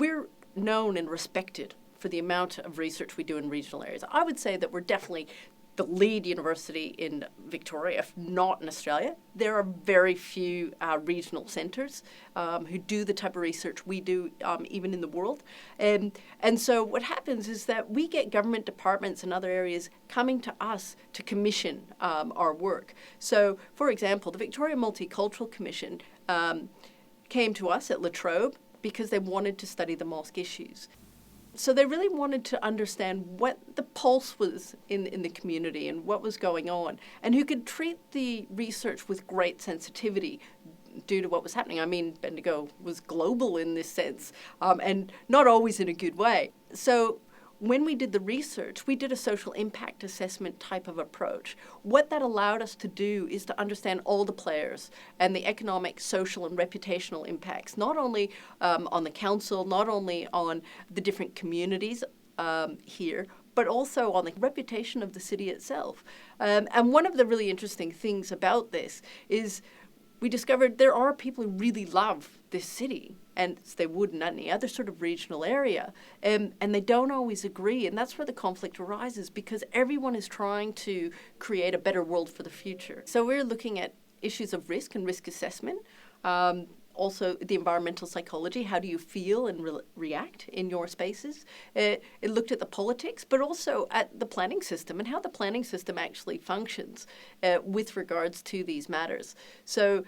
we're known and respected for the amount of research we do in regional areas. I would say that we're definitely the lead university in Victoria, if not in Australia. There are very few regional centres who do the type of research we do, even in the world. And so what happens is that we get government departments and other areas coming to us to commission our work. So, for example, the Victoria Multicultural Commission came to us at La Trobe because they wanted to study the mosque issues. So they really wanted to understand what the pulse was in the community and what was going on, and who could treat the research with great sensitivity due to what was happening. I mean, Bendigo was global in this sense, and not always in a good way. So when we did the research, we did a social impact assessment type of approach. What that allowed us to do is to understand all the players and the economic, social, and reputational impacts, not only on the council, not only on the different communities here, but also on the reputation of the city itself. And one of the really interesting things about this is we discovered there are people who really love this city, and they would in any other sort of regional area, and they don't always agree, and that's where the conflict arises, because everyone is trying to create a better world for the future. So we're looking at issues of risk and risk assessment, also the environmental psychology, how do you feel and react in your spaces. It looked at the politics, but also at the planning system and how the planning system actually functions with regards to these matters. So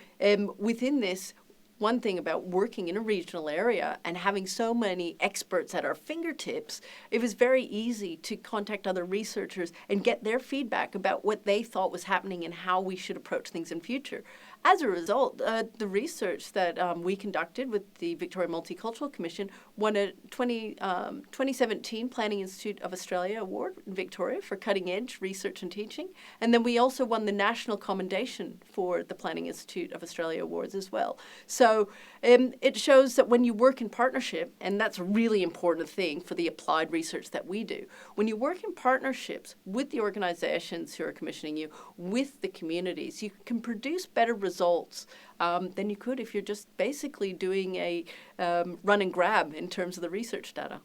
within this, one thing about working in a regional area and having so many experts at our fingertips, it was very easy to contact other researchers and get their feedback about what they thought was happening and how we should approach things in future. As a result, the research that we conducted with the Victoria Multicultural Commission won a 2017 Planning Institute of Australia Award in Victoria for cutting edge research and teaching. And then we also won the National Commendation for the Planning Institute of Australia Awards as well. So it shows that when you work in partnership, and that's a really important thing for the applied research that we do, when you work in partnerships with the organizations who are commissioning you, with the communities, you can produce better results than you could if you're just basically doing a run and grab in terms of the research data.